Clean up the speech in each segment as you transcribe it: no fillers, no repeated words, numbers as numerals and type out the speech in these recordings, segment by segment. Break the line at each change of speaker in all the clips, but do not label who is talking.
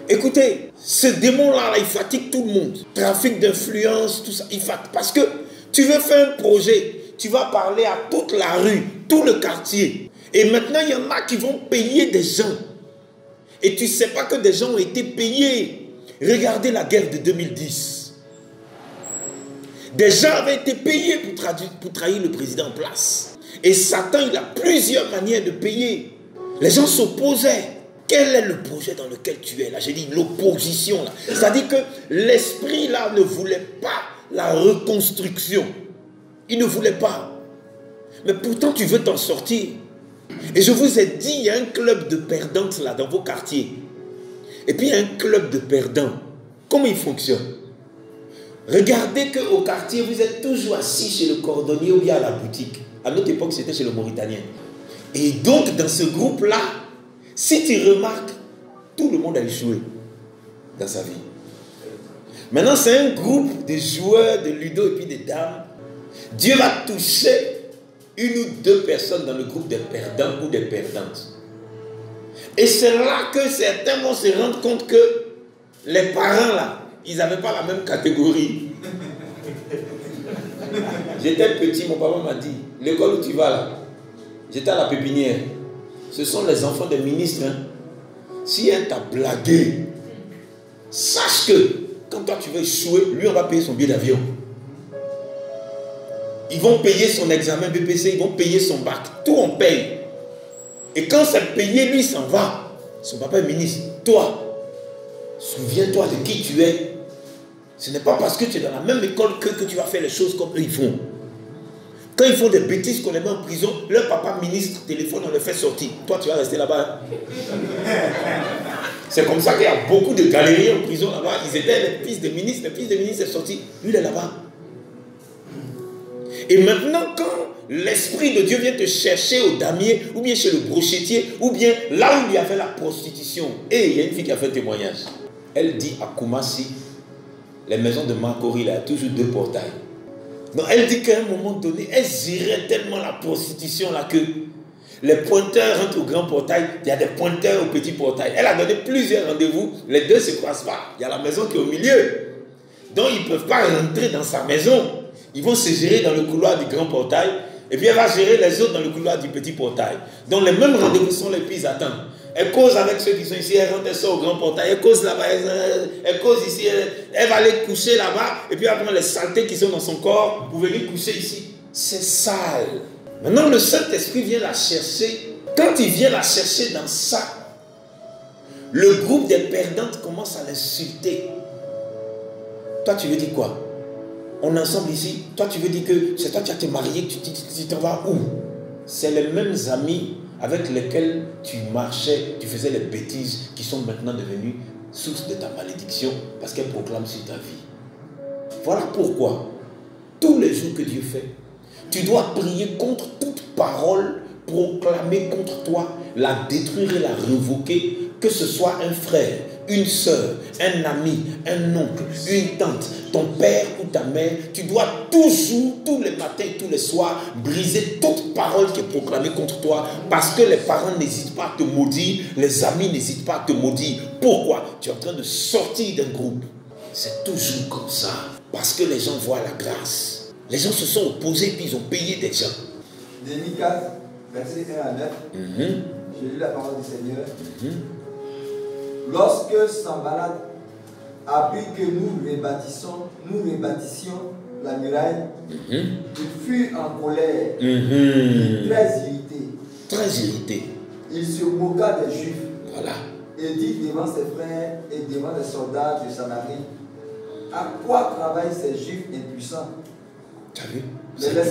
Écoutez, ce démon-là, il fatigue tout le monde. Trafic d'influence, tout ça, il fatigue. Parce que tu veux faire un projet, tu vas parler à toute la rue, tout le quartier. Et maintenant, il y en a qui vont payer des gens. Et tu ne sais pas que des gens ont été payés. Regardez la guerre de 2010. Des gens avaient été payés pour trahir le président en place. Et Satan, il a plusieurs manières de payer. Les gens s'opposaient. Quel est le projet dans lequel tu es là? J'ai dit l'opposition là. C'est-à-dire que l'esprit là ne voulait pas la reconstruction. Il ne voulait pas. Mais pourtant tu veux t'en sortir. Et je vous ai dit, il y a un club de perdantes là dans vos quartiers. Et puis il y a un club de perdants. Comment il fonctionne? Regardez qu'au quartier, vous êtes toujours assis chez le cordonnier ou bien à la boutique. À notre époque, c'était chez le Mauritanien. Et donc, dans ce groupe-là, si tu remarques, tout le monde a échoué dans sa vie. Maintenant, c'est un groupe de joueurs, de ludo et puis de dames. Dieu va toucher une ou deux personnes dans le groupe des perdants ou des perdantes. Et c'est là que certains vont se rendre compte que les parents là, ils n'avaient pas la même catégorie. J'étais petit, mon papa m'a dit, l'école où tu vas là, j'étais à la pépinière. Ce sont les enfants des ministres. Hein. Si un t'a blagué, sache que quand toi tu veux échouer, lui on va payer son billet d'avion. Ils vont payer son examen BPC, ils vont payer son bac. Tout on paye. Et quand c'est payé, lui s'en va. Son papa est ministre. Toi, souviens-toi de qui tu es. Ce n'est pas parce que tu es dans la même école que tu vas faire les choses comme eux ils font. Quand ils font des bêtises qu'on les met en prison, leur papa ministre téléphone, on le fait sortir. Toi, tu vas rester là-bas. C'est comme ça qu'il y a beaucoup de galériens en prison là-bas. Ils étaient les fils de ministres. Le fils de ministre est sorti. Lui, il est là-bas. Et maintenant, quand l'Esprit de Dieu vient te chercher au damier, ou bien chez le brochetier, ou bien là où il y avait la prostitution, et il y a une fille qui a fait un témoignage. Elle dit à Koumassi, les maisons de Makori, il y a toujours 2 portails. Donc elle dit qu'à un moment donné, elle gérait tellement la prostitution là que les pointeurs rentrent au grand portail, il y a des pointeurs au petit portail. Elle a donné plusieurs rendez-vous, les deux ne se croisent pas. Il y a la maison qui est au milieu. Donc ils ne peuvent pas rentrer dans sa maison. Ils vont se gérer dans le couloir du grand portail et puis elle va gérer les autres dans le couloir du petit portail. Donc les mêmes rendez-vous sont les plus attendus. Elle cause avec ceux qui sont ici, elle rentre, elle sort au grand portail, elle cause là-bas, elle cause ici, elle va aller coucher là-bas, et puis après les saletés qui sont dans son corps, vous venez coucher ici. C'est sale. Maintenant, le Saint-Esprit vient la chercher. Quand il vient la chercher dans ça, le groupe des perdantes commence à l'insulter. Toi, tu veux dire quoi? On est ensemble ici. Toi, tu veux dire que c'est toi qui as te marié, tu t'en vas où? C'est les mêmes amis avec lesquels tu marchais, tu faisais les bêtises qui sont maintenant devenues source de ta malédiction parce qu'elles proclament sur ta vie. Voilà pourquoi, tous les jours que Dieu fait, tu dois prier contre toute parole proclamée contre toi, la détruire et la révoquer, que ce soit un frère, une soeur, un ami, un oncle, une tante, ton père ou ta mère. Tu dois toujours, tous les matins et tous les soirs, briser toute parole qui est proclamée contre toi, parce que les parents n'hésitent pas à te maudire, les amis n'hésitent pas à te maudire. Pourquoi? Tu es en train de sortir d'un groupe. C'est toujours comme ça, parce que les gens voient la grâce. Les gens se sont opposés puis ils ont payé des gens.
Néhémie 4, verset 1 à 9. J'ai lu la parole du Seigneur. Lorsque Sanballat apprit que nous rebâtissions la muraille, il fut en colère, très irrité.
Très irrité.
Il se moqua des Juifs.
Voilà.
Et dit devant ses frères et devant les soldats de Samarie, à quoi travaillent ces Juifs impuissants?
Tu as vu?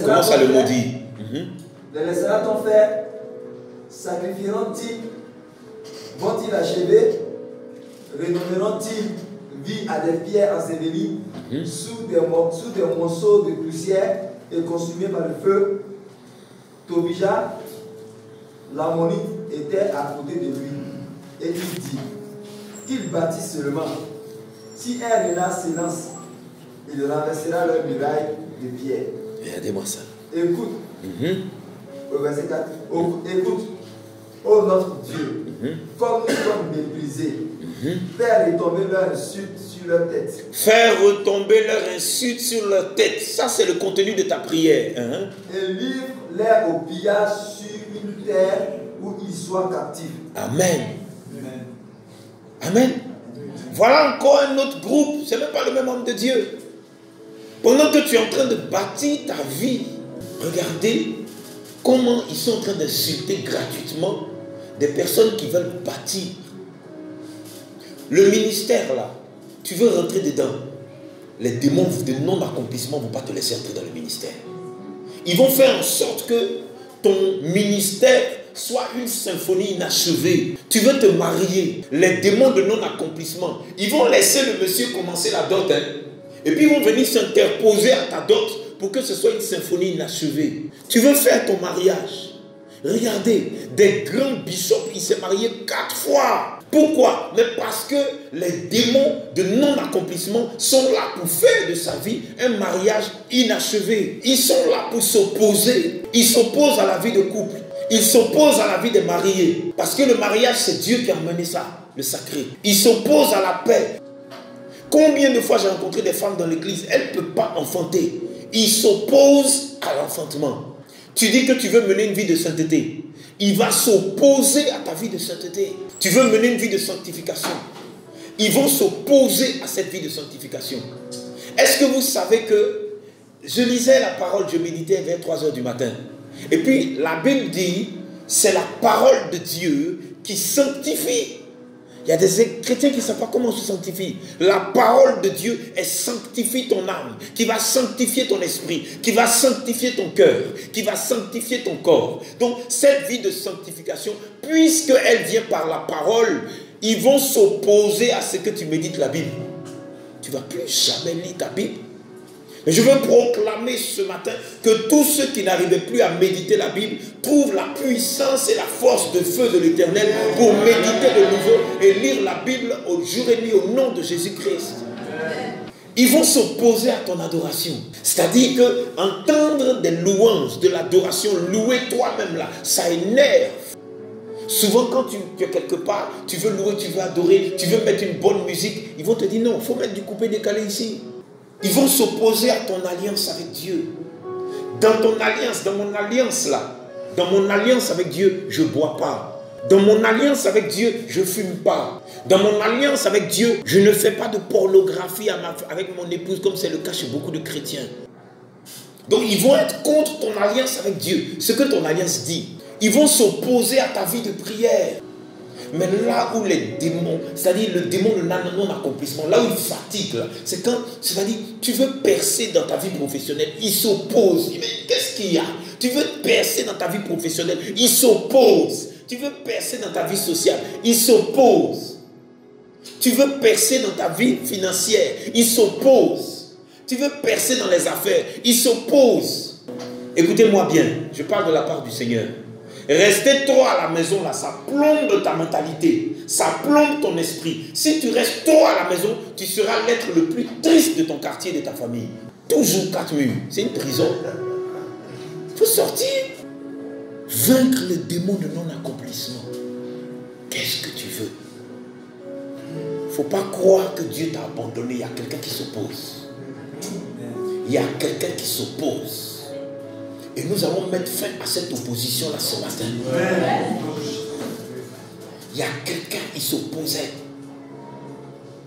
Comment ça le maudit?
Les laissera-t-on faire? Sacrifieront-ils? Vont-ils achever? Redonneront-ils vie à des pierres ensevelies sous des monceaux de poussière et consumées par le feu? Tobija, l'ammonite, était à côté de lui. Et il dit qu'il bâtisse seulement. Si un renard s'élance, il renversera leur muraille de pierre.
Regardez-moi ça.
Écoute, au verset 4, écoute, ô notre Dieu, comme nous sommes méprisés, Faire retomber leur insulte sur leur tête.
Faire retomber leur insulte sur leur tête. Ça, c'est le contenu de ta prière.
Et livre-les au pillage sur une terre où ils soient captifs.
Amen. Amen. Voilà encore un autre groupe. Ce n'est même pas le même homme de Dieu. Pendant que tu es en train de bâtir ta vie, regardez comment ils sont en train d'insulter gratuitement des personnes qui veulent bâtir. Le ministère là, tu veux rentrer dedans. Les démons de non-accomplissement ne vont pas te laisser entrer dans le ministère. Ils vont faire en sorte que ton ministère soit une symphonie inachevée. Tu veux te marier. Les démons de non-accomplissement, ils vont laisser le monsieur commencer la dot. Et puis ils vont venir s'interposer à ta dot pour que ce soit une symphonie inachevée. Tu veux faire ton mariage. Regardez, des grands bishops, ils s'est mariés 4 fois. Pourquoi? Mais parce que les démons de non-accomplissement sont là pour faire de sa vie un mariage inachevé. Ils sont là pour s'opposer. Ils s'opposent à la vie de couple. Ils s'opposent à la vie des mariés. Parce que le mariage, c'est Dieu qui a mené ça, le sacré. Ils s'opposent à la paix. Combien de fois j'ai rencontré des femmes dans l'église, elles ne peuvent pas enfanter. Ils s'opposent à l'enfantement. Tu dis que tu veux mener une vie de sainteté. Il va s'opposer à ta vie de sainteté. Tu veux mener une vie de sanctification. Ils vont s'opposer à cette vie de sanctification. Est-ce que vous savez que je lisais la parole, je méditais vers 3 h du matin. Et puis la Bible dit, c'est la parole de Dieu qui sanctifie. Il y a des chrétiens qui ne savent pas comment on se sanctifie. La parole de Dieu, elle sanctifie ton âme, qui va sanctifier ton esprit, qui va sanctifier ton cœur, qui va sanctifier ton corps. Donc, cette vie de sanctification, puisqu'elle vient par la parole, ils vont s'opposer à ce que tu médites la Bible. Tu ne vas plus jamais lire ta Bible. Mais je veux proclamer ce matin que tous ceux qui n'arrivaient plus à méditer la Bible trouvent la puissance et la force de feu de l'Éternel pour méditer de nouveau et lire la Bible au jour et nuit au nom de Jésus-Christ. Ils vont s'opposer à ton adoration. C'est-à-dire que entendre des louanges, de l'adoration, louer toi-même là, ça énerve. Souvent quand tu es quelque part, tu veux louer, tu veux adorer, tu veux mettre une bonne musique, ils vont te dire non, il faut mettre du coupé-décalé ici. Ils vont s'opposer à ton alliance avec Dieu. Dans ton alliance, dans mon alliance là, dans mon alliance avec Dieu, je ne bois pas. Dans mon alliance avec Dieu, je ne fume pas. Dans mon alliance avec Dieu, je ne fais pas de pornographie avec mon épouse comme c'est le cas chez beaucoup de chrétiens. Donc ils vont être contre ton alliance avec Dieu, ce que ton alliance dit. Ils vont s'opposer à ta vie de prière. Mais là où les démons, c'est-à-dire le démon de non-accomplissement, là où il fatigue, c'est quand, c'est-à-dire, tu veux percer dans ta vie professionnelle, il s'oppose. Mais qu'est-ce qu'il y a? Tu veux percer dans ta vie professionnelle, il s'oppose. Tu veux percer dans ta vie sociale, il s'oppose. Tu veux percer dans ta vie financière, il s'oppose. Tu veux percer dans les affaires, il s'oppose. Écoutez-moi bien, je parle de la part du Seigneur. Rester trop à la maison, là, ça plombe ta mentalité, ça plombe ton esprit. Si tu restes trop à la maison, tu seras l'être le plus triste de ton quartier, de ta famille. Toujours 4 murs, c'est une prison. Il faut sortir. Vaincre le démon de non-accomplissement. Qu'est-ce que tu veux? Il ne faut pas croire que Dieu t'a abandonné. Il y a quelqu'un qui s'oppose. Il y a quelqu'un qui s'oppose. Et nous allons mettre fin à cette opposition-là ce matin. Il y a quelqu'un qui s'opposait.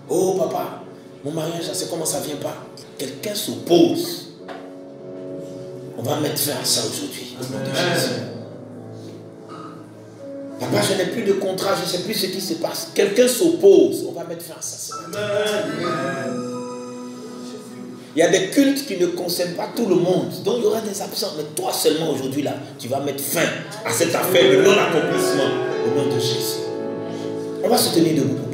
Oh papa, mon mariage, je sais comment ça ne vient pas. Quelqu'un s'oppose. On va mettre fin à ça aujourd'hui. Au nom de Jésus. Papa, je n'ai plus de contrat, je ne sais plus ce qui se passe. Quelqu'un s'oppose. On va mettre fin à ça ce matin. Il y a des cultes qui ne concernent pas tout le monde. Donc il y aura des absents. Mais toi seulement aujourd'hui là, tu vas mettre fin à cette affaire de non-accomplissement au nom de Jésus. On va se tenir debout.